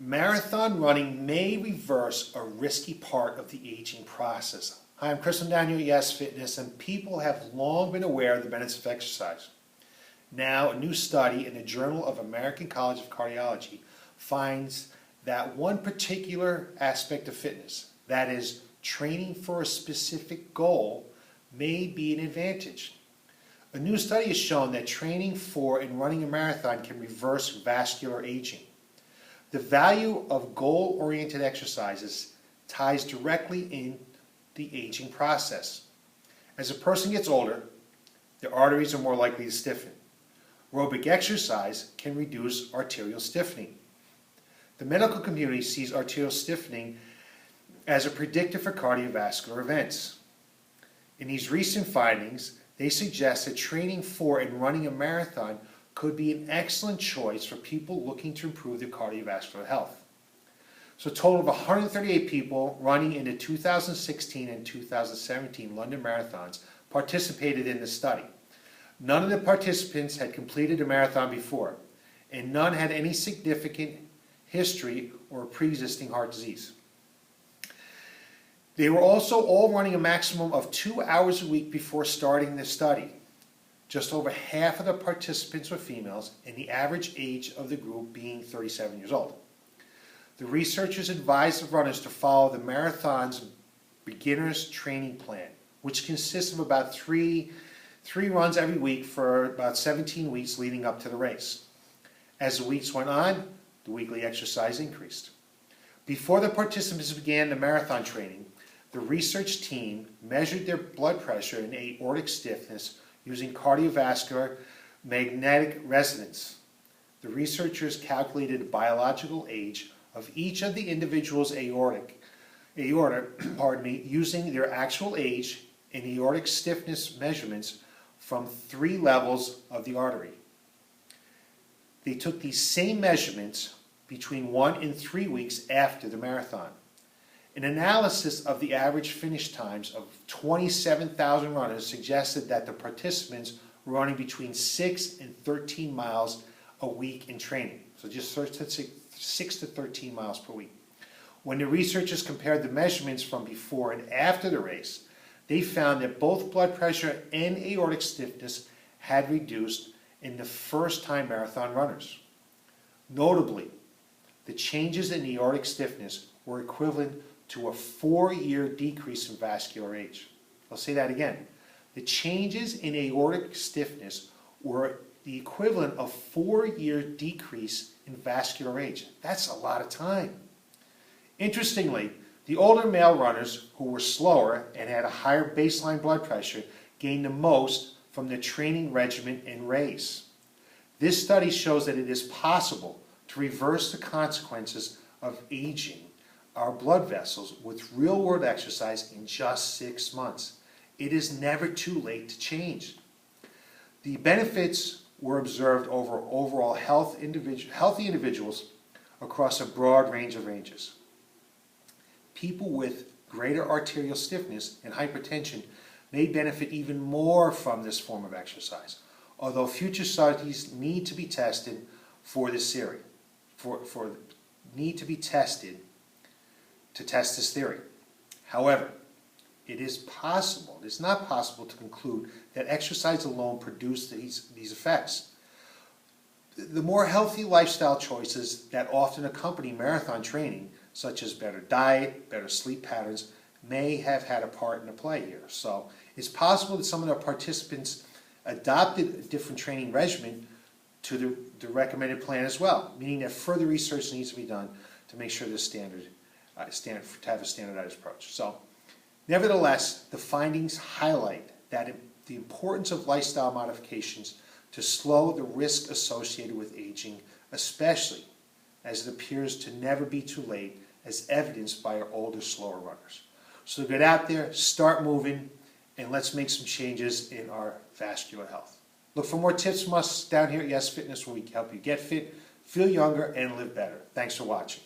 Marathon running may reverse a risky part of the aging process. Hi, I'm Chris from Y.E.S. Fitness, and people have long been aware of the benefits of exercise. Now, a new study in the Journal of American College of Cardiology finds that one particular aspect of fitness, that is, training for a specific goal, may be an advantage. A new study has shown that training for and running a marathon can reverse vascular aging. The value of goal-oriented exercises ties directly in the aging process. As a person gets older, their arteries are more likely to stiffen. Aerobic exercise can reduce arterial stiffening. The medical community sees arterial stiffening as a predictor for cardiovascular events. In these recent findings, they suggest that training for and running a marathon could be an excellent choice for people looking to improve their cardiovascular health. So a total of 138 people running in the 2016 and 2017 London marathons participated in the study. None of the participants had completed a marathon before, and none had any significant history or pre-existing heart disease. They were also all running a maximum of 2 hours a week before starting the study. Just over half of the participants were females, and the average age of the group being 37 years old. The researchers advised the runners to follow the marathon's beginner's training plan, which consists of about three runs every week for about 17 weeks leading up to the race. As the weeks went on, the weekly exercise increased. Before the participants began the marathon training, the research team measured their blood pressure and aortic stiffness using cardiovascular magnetic resonance. The researchers calculated the biological age of each of the individual's aorta using their actual age and aortic stiffness measurements from 3 levels of the artery. They took these same measurements between 1 and 3 weeks after the marathon. An analysis of the average finish times of 27,000 runners suggested that the participants were running between 6 and 13 miles a week in training. So just 6 to 13 miles per week. When the researchers compared the measurements from before and after the race, they found that both blood pressure and aortic stiffness had reduced in the first-time marathon runners. Notably, the changes in aortic stiffness were equivalent to a 4-year decrease in vascular age. I'll say that again. The changes in aortic stiffness were the equivalent of 4-year decrease in vascular age. That's a lot of time. Interestingly, the older male runners who were slower and had a higher baseline blood pressure gained the most from the training regimen and race. This study shows that it is possible to reverse the consequences of aging our blood vessels with real-world exercise in just 6 months. It is never too late to change. The benefits were observed over overall healthy individuals across a broad range of ranges. People with greater arterial stiffness and hypertension may benefit even more from this form of exercise, although future studies need to be tested for this theory, to test this theory. However, it is not possible to conclude that exercise alone produces these effects. The more healthy lifestyle choices that often accompany marathon training, such as better diet, better sleep patterns, may have had a part in play here. So it's possible that some of the participants adopted a different training regimen to the recommended plan as well, meaning that further research needs to be done to make sure this to have a standardized approach. So, nevertheless, the findings highlight that the importance of lifestyle modifications to slow the risk associated with aging, especially as it appears to never be too late, as evidenced by our older, slower runners. So get out there, start moving, and let's make some changes in our vascular health. Look for more tips from us down here at Y.E.S Fitness, where we help you get fit, feel younger, and live better. Thanks for watching.